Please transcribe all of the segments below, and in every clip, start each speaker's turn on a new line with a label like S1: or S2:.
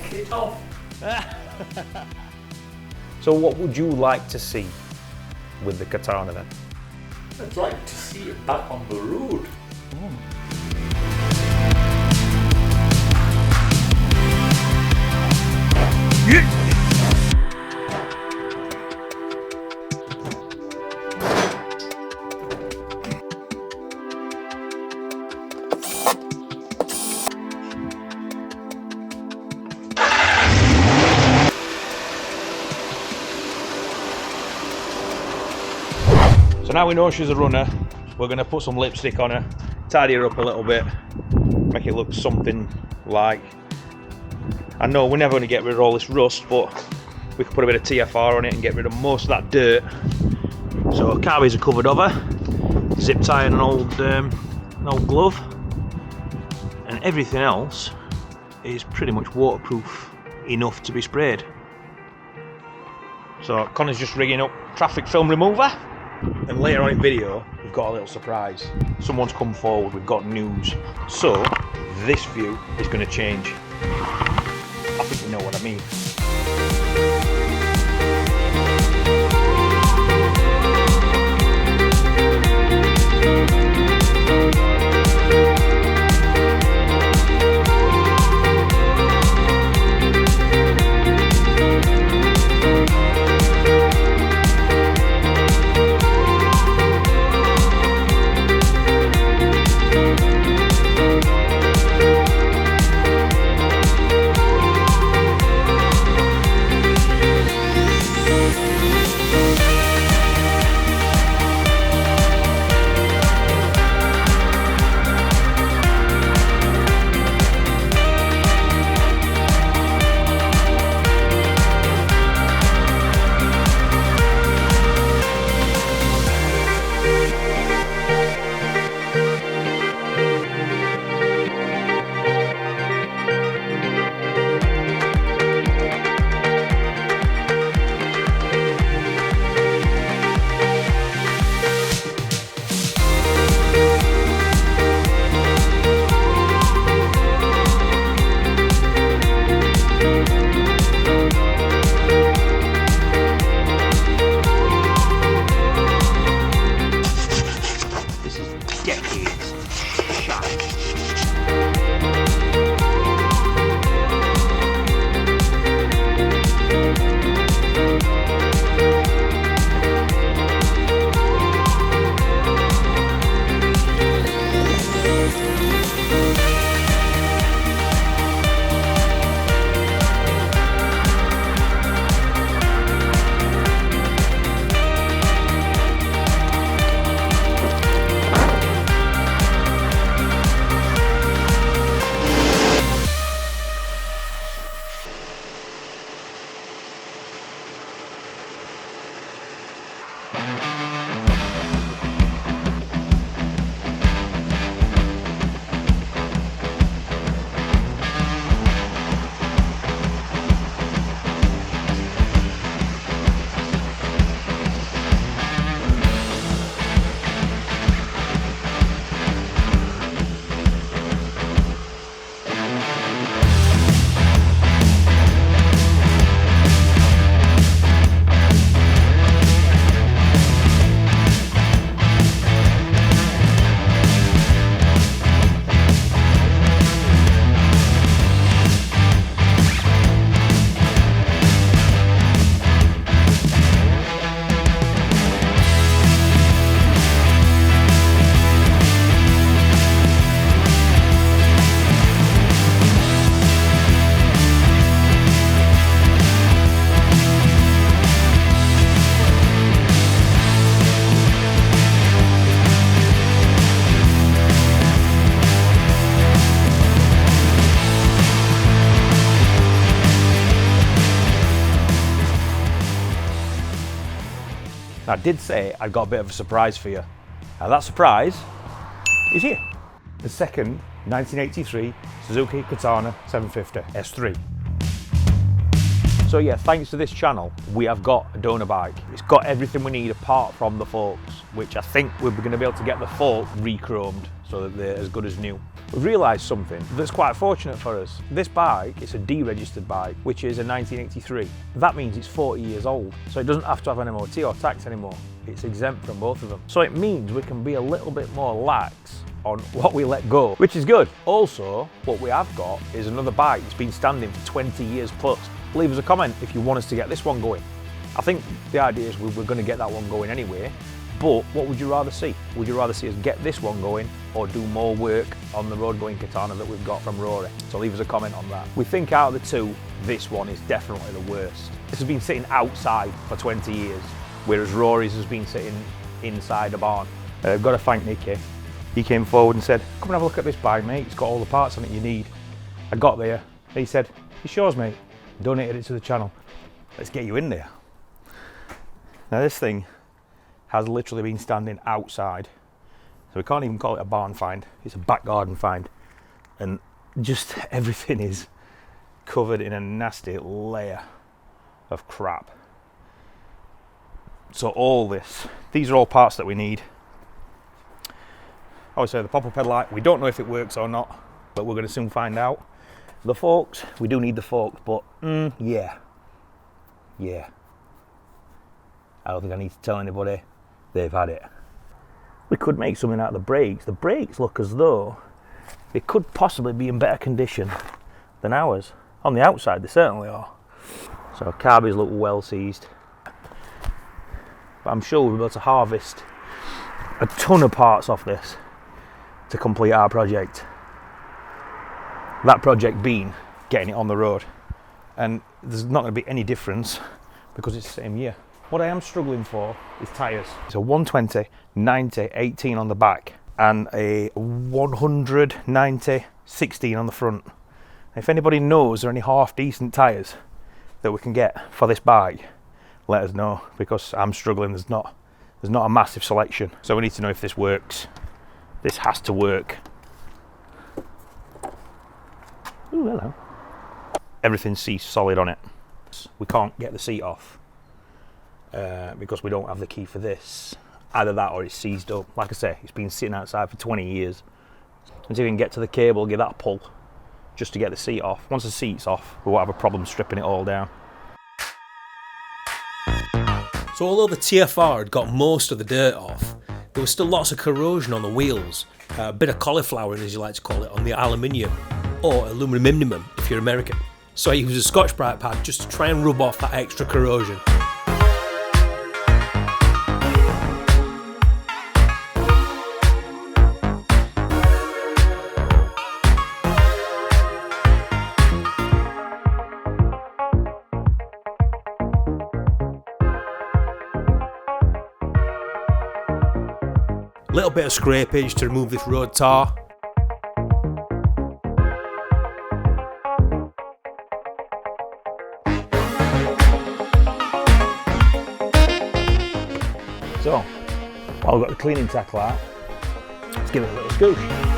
S1: take it off.
S2: So what would you like to see with the Katana then?
S1: I'd like to see it back on the road.
S2: So now we know she's a runner, we're going to put some lipstick on her, tidy her up a little bit, make it look something like... I know we're never going to get rid of all this rust, but we could put a bit of TFR on it and get rid of most of that dirt. So carbies are covered over, zip tie and an old glove, and everything else is pretty much waterproof enough to be sprayed. So Connor's just rigging up traffic film remover. And later on in video, we've got a little surprise. Someone's come forward, we've got news. So, this view is going to change. I think you know what I mean. I did say I've got a bit of a surprise for you. Now that surprise is here. The second 1983 Suzuki Katana 750 S3. So yeah, thanks to this channel, we have got a donor bike. It's got everything we need apart from the forks, which I think we're going to be able to get the fork re-chromed so that they're as good as new. We've realised something that's quite fortunate for us. This bike is a deregistered bike, which is a 1983. That means it's 40 years old, so it doesn't have to have an MOT or tax anymore. It's exempt from both of them. So it means we can be a little bit more lax on what we let go, which is good. Also, what we have got is another bike that's been standing for 20 years plus. Leave us a comment if you want us to get this one going. I think the idea is we're going to get that one going anyway, but what would you rather see? Would you rather see us get this one going or do more work on the road going Katana that we've got from Rory? So leave us a comment on that. We think out of the two, this one is definitely the worst. This has been sitting outside for 20 years, whereas Rory's has been sitting inside a barn. I've got to thank Nicky. He came forward and said, come and have a look at this bike, mate. It's got all the parts on it you need. I got there, and he said, you sure, mate? Donated it to the channel. Let's get you in there. Now this thing has literally been standing outside, so we can't even call it a barn find. It's a back garden find, and just everything is covered in a nasty layer of crap. So all this, these are all parts that we need. Obviously the pop-up headlight, we don't know if it works or not, but we're going to soon find out. The forks, we do need the forks, but yeah. I don't think I need to tell anybody. They've had it. We could make something out of the brakes. The brakes look as though they could possibly be in better condition than ours. On the outside, they certainly are. So carbies look well seized. But I'm sure we'll be able to harvest a ton of parts off this to complete our project. That project being getting it on the road. And there's not going to be any difference because it's the same year. What I am struggling for is tyres. It's a 120, 90, 18 on the back and a 100, 90, 16 on the front. If anybody knows there are any half decent tyres that we can get for this bike, let us know, because I'm struggling. There's not a massive selection. So we need to know if this works. This has to work. Ooh, hello. Everything's seized solid on it. We can't get the seat off because we don't have the key for this. Either that or it's seized up. Like I say, it's been sitting outside for 20 years. Until we can get to the cable, give that a pull just to get the seat off. Once the seat's off, we won't have a problem stripping it all down.
S3: So although the TFR had got most of the dirt off, there was still lots of corrosion on the wheels, a bit of cauliflowering as you like to call it, on the aluminium, or aluminum if you're American. So I used a Scotch-Brite pad just to try and rub off that extra corrosion. Little bit of scrapage to remove this road tar.
S2: So, while we've got the cleaning tackle out, let's give it a little scoosh.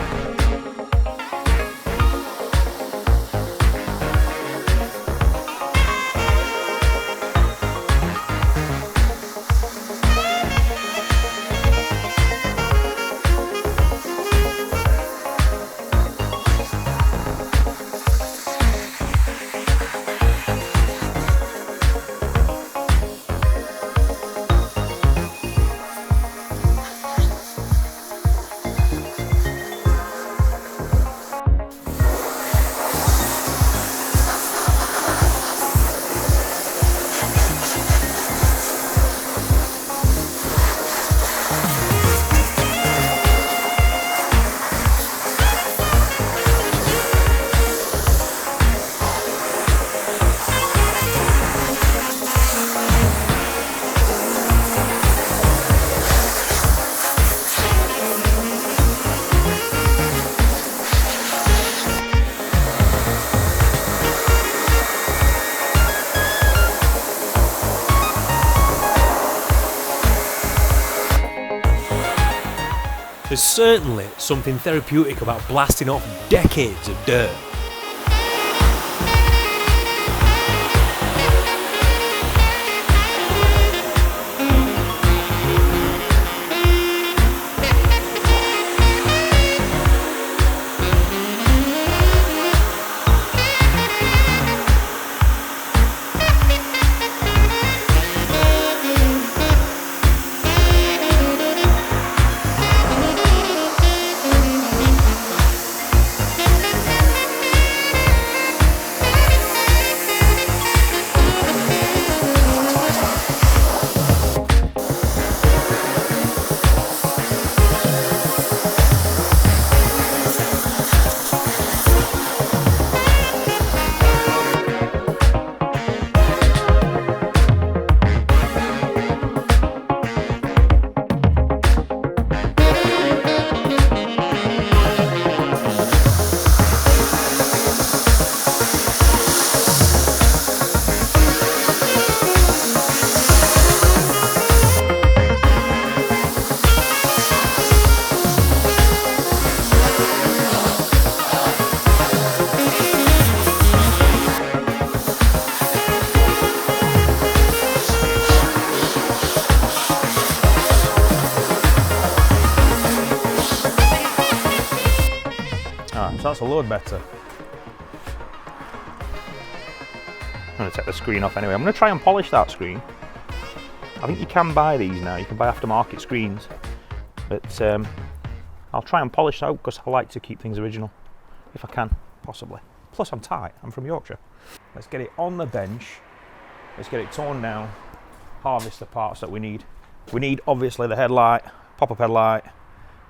S3: There's certainly something therapeutic about blasting off decades of dirt.
S2: that's a load better. I'm going to take the screen off anyway. I'm going to try and polish that screen. I think you can buy these now. You can buy aftermarket screens. But I'll try and polish that out because I like to keep things original. If I can, possibly. Plus I'm tight. I'm from Yorkshire. Let's get it on the bench. Let's get it torn down. Harvest the parts that we need. We need obviously the headlight, pop-up headlight,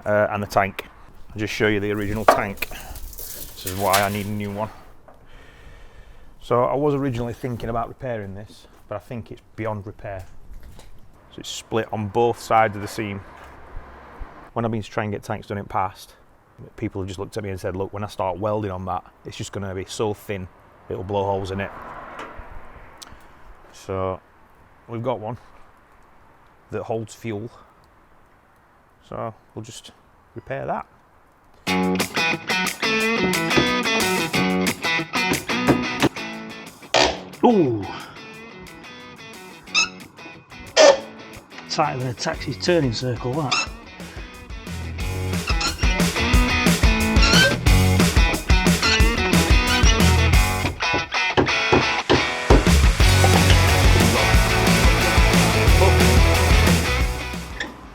S2: and the tank. I'll just show you the original tank. This is why I need a new one. So I was originally thinking about repairing this, but I think it's beyond repair. So it's split on both sides of the seam. When I've been trying to get tanks done in the past, people have just looked at me and said, look, when I start welding on that, it's just going to be so thin, it'll blow holes in it. So we've got one that holds fuel. So we'll just repair that. Ooh. Tighter than a taxi's turning circle, that.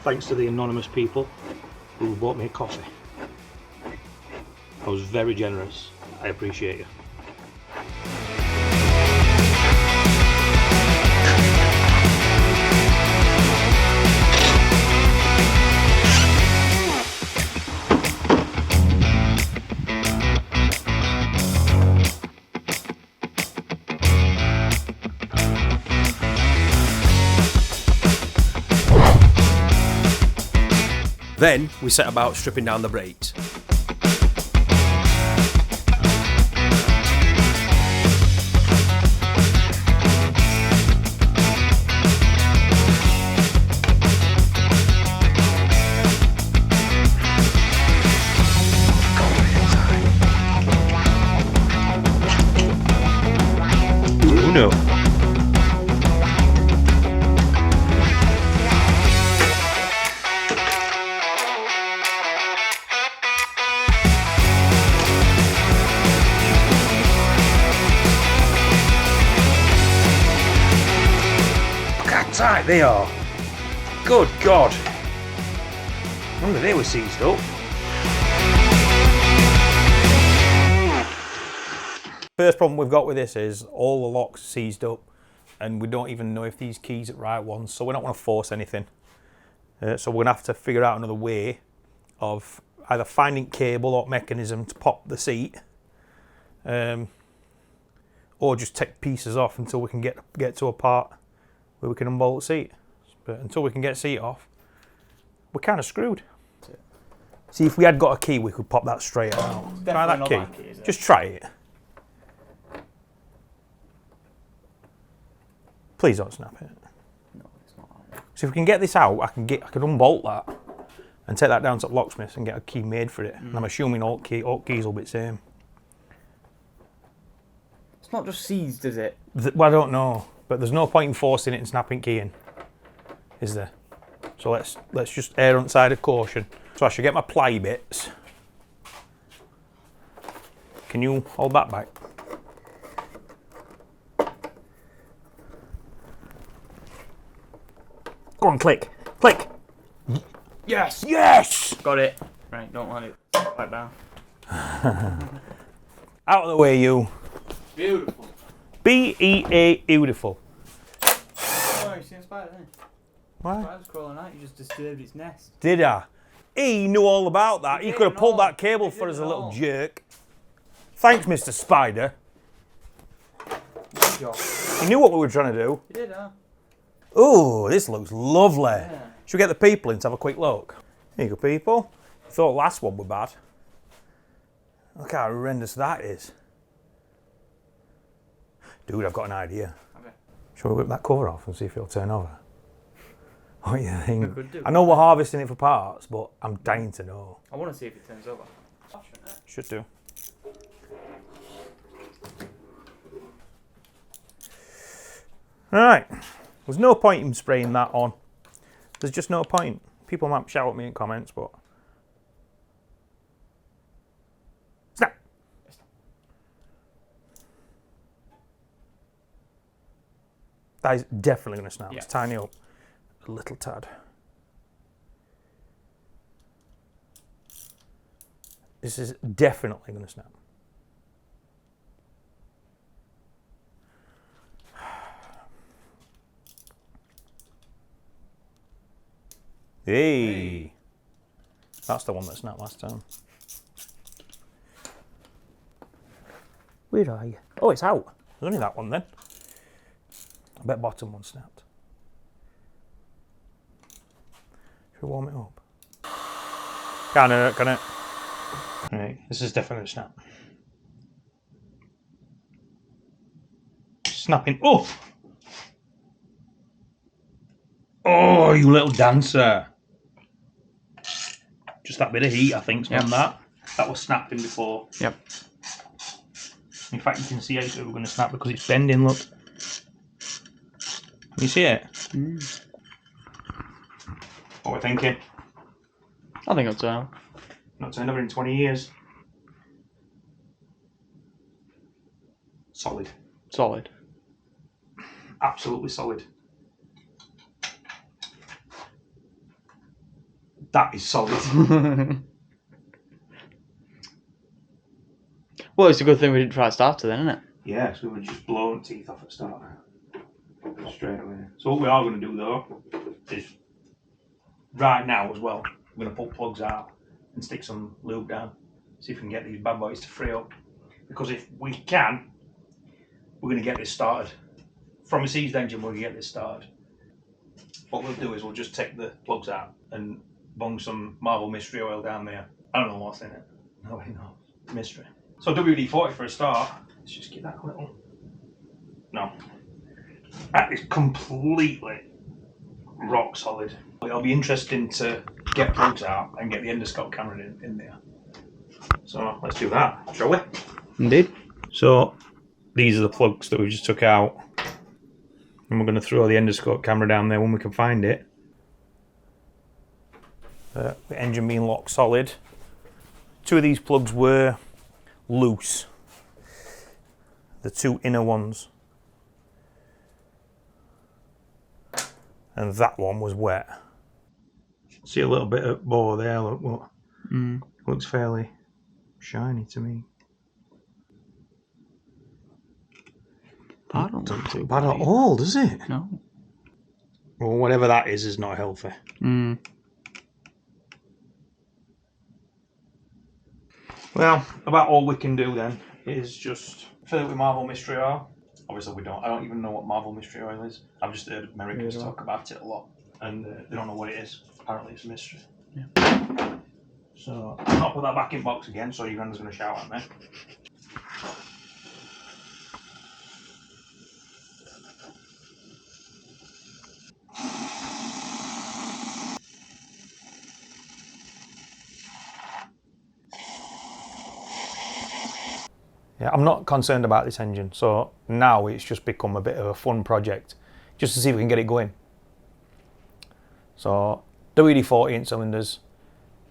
S2: Thanks to the anonymous people who bought me a coffee. I was very generous. I appreciate you.
S3: Then we set about stripping down the brakes.
S2: Oh no. Tight they are. Good God. I wonder they were seized up. First problem we've got with this is all the locks seized up and we don't even know if these keys are the right ones, so we don't want to force anything. So we're going to have to figure out another way of either finding cable or mechanism to pop the seat, or just take pieces off until we can get to a part where we can unbolt the seat. But until we can get the seat off, we're kind of screwed. See, if we had got a key, we could pop that straight out. Try that key. Just try it. Please don't snap it.
S1: No, it's not.
S2: So if we can get this out, I can unbolt that and take that down to the locksmiths and get a key made for it. And I'm assuming all keys will be the same.
S1: It's not just seized, is it?
S2: Well, I don't know. But there's no point in forcing it and snapping key in, is there? So let's just err on the side of caution. So I should get my ply bits. Can you hold that back? Go on, click. Click.
S1: Yes!
S2: Yes!
S1: Got it. Right, don't let it back down.
S2: Out of the way, you.
S1: Beautiful.
S2: B-E-A, beautiful.
S1: Oh, you seen a spider then?
S2: Why?
S1: Spider's crawling out, you just disturbed its nest.
S2: Did I? He knew all about that. He could have pulled that cable
S1: He
S2: for us,
S1: did
S2: a
S1: it
S2: little
S1: all.
S2: jerk. Thanks, Mr. Spider.
S1: Good job.
S2: He knew what we were trying to do.
S1: You did, huh?
S2: Oh, this looks lovely.
S1: Yeah.
S2: Should we get the people in to have a quick look? Here you go, people. Thought the last one were bad. Look how horrendous that is. Dude, I've got an idea.
S1: Okay.
S2: Shall we whip that cover off and see if it'll turn over? What do you think?
S1: could do.
S2: I know we're harvesting it for parts, but I'm dying to know.
S1: I want to see if it turns over.
S2: Should do. Alright. There's no point in spraying that on. There's just no point. People might shout at me in comments, but... Snap!
S3: That is definitely going to snap.
S1: Yeah.
S3: Let's tighten it up a little tad. This is definitely going to snap. Hey! That's the one that snapped last time. Where are you? Oh, it's out. There's only that one then. I bet bottom one snapped. Should we warm it up? Can it? Right, this is definitely a snap. Snapping. Oh! Oh, you little dancer. Just that bit of heat, I think, on that. That was snapping before.
S1: Yep.
S3: In fact, you can see how we're going to snap because it's bending, look. Can you see it?
S1: Mm.
S3: What we're thinking?
S1: I think it's out.
S3: Not turned over in 20 years. Solid.
S1: Solid.
S3: Absolutely solid. That is solid.
S1: Well, it's a good thing we didn't try starter then, isn't it?
S3: Yeah, so we would just blow teeth off at start. Straight away. So what we are going to do though is right now as well, we're going to pull plugs out and stick some lube down. See if we can get these bad boys to free up. Because if we can, we're going to get this started. From a seized engine, we're going to get this started. What we'll do is we'll just take the plugs out and bung some Marvel mystery oil down there. I don't know what's in it. Nobody knows. Mystery. So WD-40 for a start. Let's just get that a little. No. That is completely rock solid. It'll be interesting to get plugs out and get the endoscope camera in there. So let's do that, shall we?
S1: Indeed.
S3: So these are the plugs that we just took out. And we're going to throw the endoscope camera down there when we can find it. The engine being locked solid. Two of these plugs were loose. The two inner ones. And that one was wet. See a little bit of bore there, look what. Looks fairly shiny to me.
S1: I don't look too
S3: bad at all, does it?
S1: No.
S3: Well, whatever that is not healthy. Well, about all we can do then is just fill it with Marvel Mystery Oil. Obviously we don't. I don't even know what Marvel Mystery Oil is. I've just heard Americans talk about it a lot. And they don't know what it is. Apparently it's a mystery.
S1: Yeah.
S3: So I'll not put that back in box again, so your granddad's going to shout at me. Yeah, I'm not concerned about this engine, so now it's just become a bit of a fun project, just to see if we can get it going. So, WD-40 in cylinders.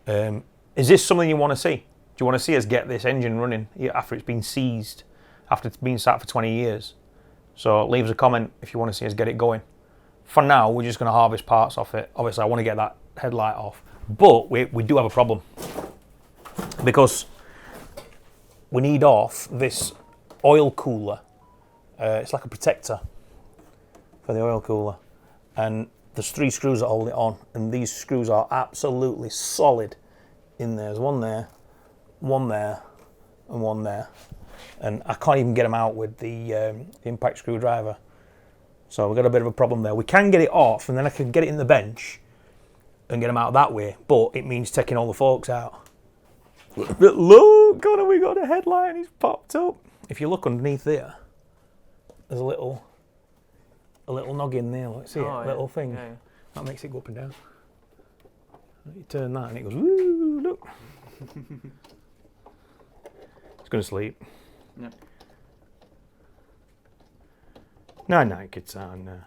S3: Is this something you want to see? Do you want to see us get this engine running after it's been seized, after it's been sat for 20 years? So leave us a comment if you want to see us get it going. For now, we're just going to harvest parts off it. Obviously, I want to get that headlight off, but we do have a problem because we need off this oil cooler. It's like a protector for the oil cooler, and there's 3 screws that hold it on, and these screws are absolutely solid in there. There's one there, and one there, and I can't even get them out with the impact screwdriver. So we've got a bit of a problem there. We can get it off, and then I can get it in the bench and get them out that way, but it means taking all the forks out. But look, God, we got a headlight and it's popped up. If you look underneath there, there's a little noggin there. Look, see it?
S1: Yeah.
S3: Little thing.
S1: Yeah.
S3: That makes it go up and down. You turn that and it goes, woo, look. It's going to sleep.
S1: Yep.
S3: Night, Katana.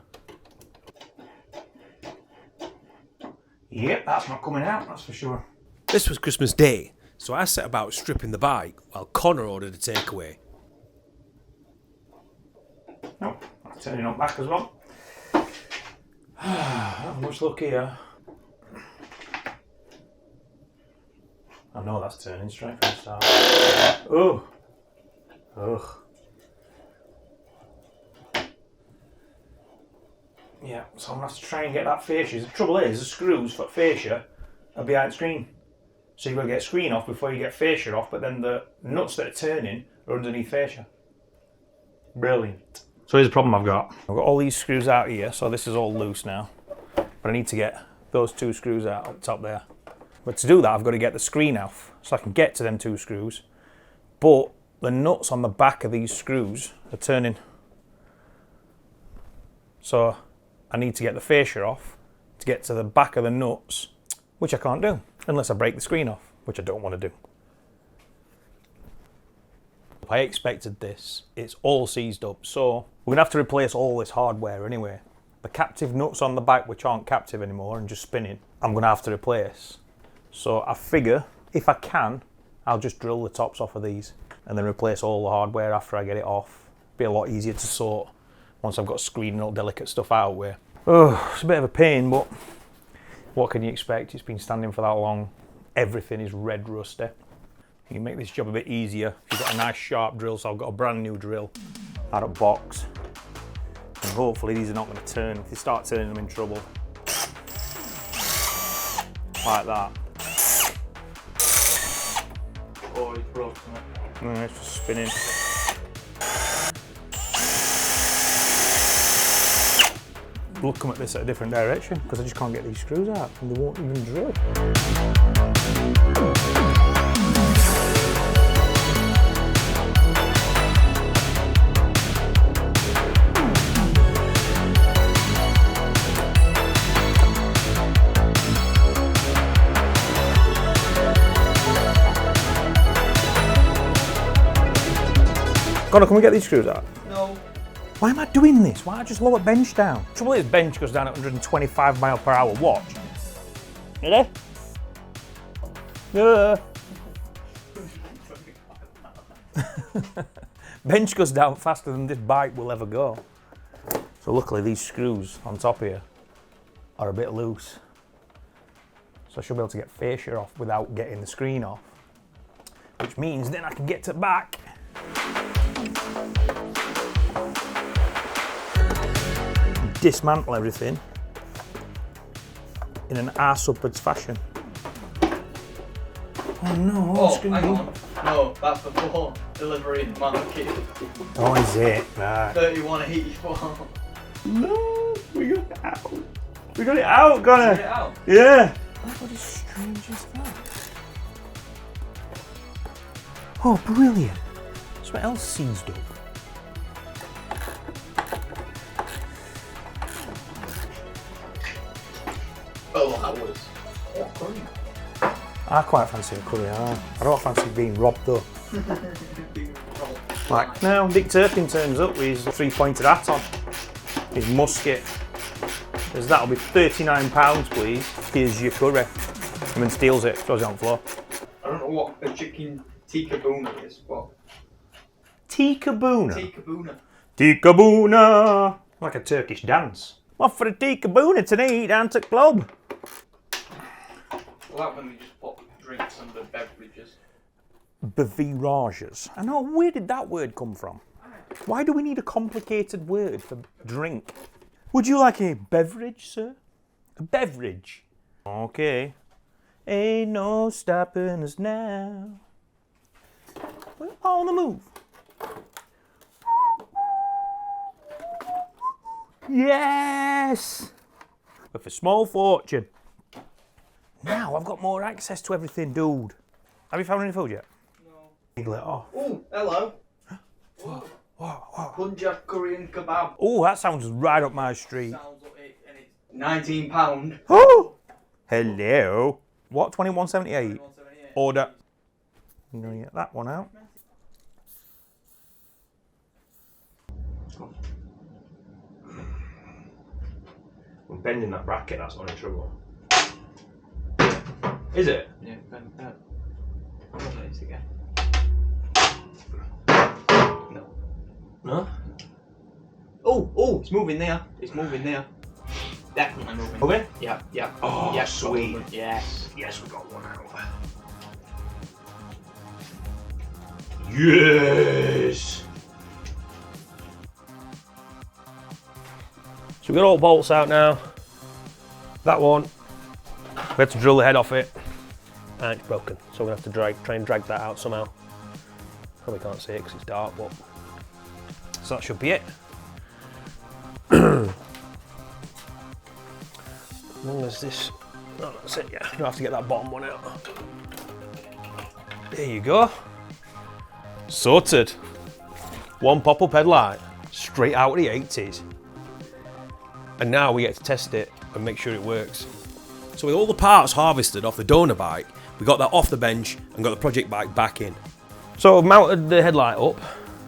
S3: Yep, that's not coming out, that's for sure.
S4: This was Christmas Day, so I set about stripping the bike while Connor ordered a takeaway.
S3: Nope, that's turning on back as well. Not much luck here. I know that's turning straight from the start. Oh! Ugh. Yeah, so I'm going to have to try and get that fascia. The trouble is, the screws for fascia are behind the screen. So you've got to get screen off before you get fascia off, but then the nuts that are turning are underneath fascia. Brilliant. So here's the problem I've got. I've got all these screws out here, so this is all loose now. But I need to get those 2 screws out at the top there. But to do that, I've got to get the screen off, so I can get to them 2 screws. But the nuts on the back of these screws are turning. So I need to get the fascia off to get to the back of the nuts, which I can't do unless I break the screen off, which I don't want to do. I expected this. It's all seized up, so we're gonna have to replace all this hardware anyway. The captive nuts on the back, which aren't captive anymore and just spinning, I'm gonna have to replace. So I figure if I can, I'll just drill the tops off of these and then replace all the hardware after I get it off. Be a lot easier to sort once I've got screen and all delicate stuff out with. Oh, it's a bit of a pain, but what can you expect? It's been standing for that long. Everything is red rusty. You can make this job a bit easier if you've got a nice sharp drill. So I've got a brand new drill out of box. And hopefully these are not going to turn. If they start turning, I'm in trouble. Like that.
S1: Oh, it's broken.
S3: No, it's just spinning. We'll come at this at a different direction because I just can't get these screws out and they won't even drill. Connor, can we get these screws out?
S1: No.
S3: Why am I doing this? Why don't I just lower bench down? The trouble is, bench goes down at 125 mile per hour. Watch. Ready? Yeah. Bench goes down faster than this bike will ever go. So luckily these screws on top here are a bit loose. So I should be able to get fascia off without getting the screen off. Which means then I can get to the back. Dismantle everything in an arse upwards fashion. Oh no,
S1: Oh, hang on. No, that's the full delivery market.
S3: Oh, is it? Right.
S1: 31.84.
S3: No, we got it out. We got it out, Connor.
S1: Get it out.
S3: Yeah. What is strange is that? Oh, brilliant. Something else seized up.
S1: Oh, that was. Oh, curry.
S3: I quite fancy a curry. I don't fancy being robbed though. Like, now Dick Turpin turns up with his 3-pointed hat on, his musket. Says that'll be £39, please. Here's your curry. And then steals it, throws it on the floor.
S1: I don't know what a chicken tikka boona is, but.
S3: Tikka boona.
S1: Tikka boona.
S3: Tikka boona. Like a Turkish dance. What for a tikka boona tonight down to the club?
S1: Well, that when we just put drinks under beverages.
S3: Beverages. I know, where did that word come from? Why do we need a complicated word for drink? Would you like a beverage, sir? A beverage? Okay. Ain't no stopping us now. We're on the move. Yes! With a small fortune. Now I've got more access to everything, dude. Have you found any food yet?
S1: No.
S3: Needle it off.
S1: Oh, hello.
S3: What?
S1: Punjab Korean kebab.
S3: Oh, that sounds right up my street.
S1: Sounds like it, and it's £19.
S3: Oh! Hello. What? 21.78.
S1: 178.
S3: Order. I'm going to get that one out. We're bending that bracket, that's not in trouble. Is it?
S1: Yeah, bend that. I'm gonna do this again. No.
S3: No?
S1: Oh, it's moving there. It's moving there. Definitely moving.
S2: Moving?
S1: Yeah, yeah.
S2: Oh,
S1: yeah,
S2: sweet.
S1: moving. Yes.
S2: Yes, we got one out. Yes!
S3: So we've got all the bolts out now. That one, we had to drill the head off it, and it's broken. So we're gonna have to try and drag that out somehow. Probably can't see it because it's dark, but so that should be it. As long as this, oh, that's it. Yeah, you have to get that bottom one out. There you go. Sorted. One pop-up headlight, straight out of the 80s. And now we get to test it and make sure it works.
S4: So with all the parts harvested off the donor bike, we got that off the bench and got the project bike back in.
S3: So I've mounted the headlight up,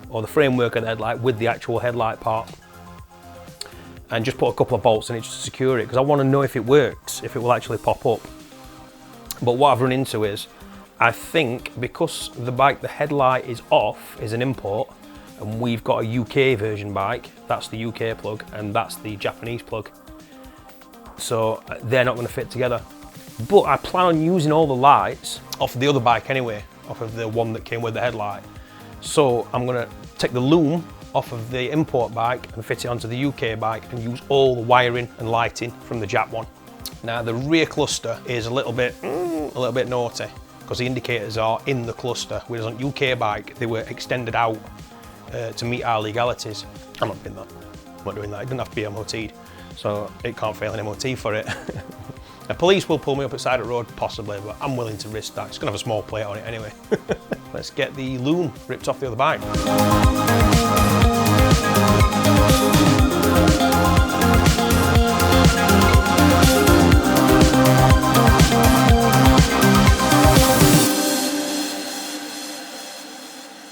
S3: or the framework of the headlight with the actual headlight part, and just put a couple of bolts in it just to secure it, because I want to know if it works, if it will actually pop up. But what I've run into is, I think because the bike, the headlight is off, is an import, and we've got a UK version bike, that's the UK plug, and that's the Japanese plug. So they're not going to fit together. But I plan on using all the lights off the other bike anyway, off of the one that came with the headlight. So I'm going to take the loom off of the import bike and fit it onto the UK bike and use all the wiring and lighting from the Jap one. Now the rear cluster is a little bit naughty, because the indicators are in the cluster, whereas on UK bike they were extended out to meet our legalities. I'm not doing that. I'm not doing that. It doesn't have to be MOT'd, so it can't fail an MOT for it. The police will pull me up at the side of the road, possibly, but I'm willing to risk that. It's gonna have a small plate on it anyway. Let's get the loom ripped off the other bike.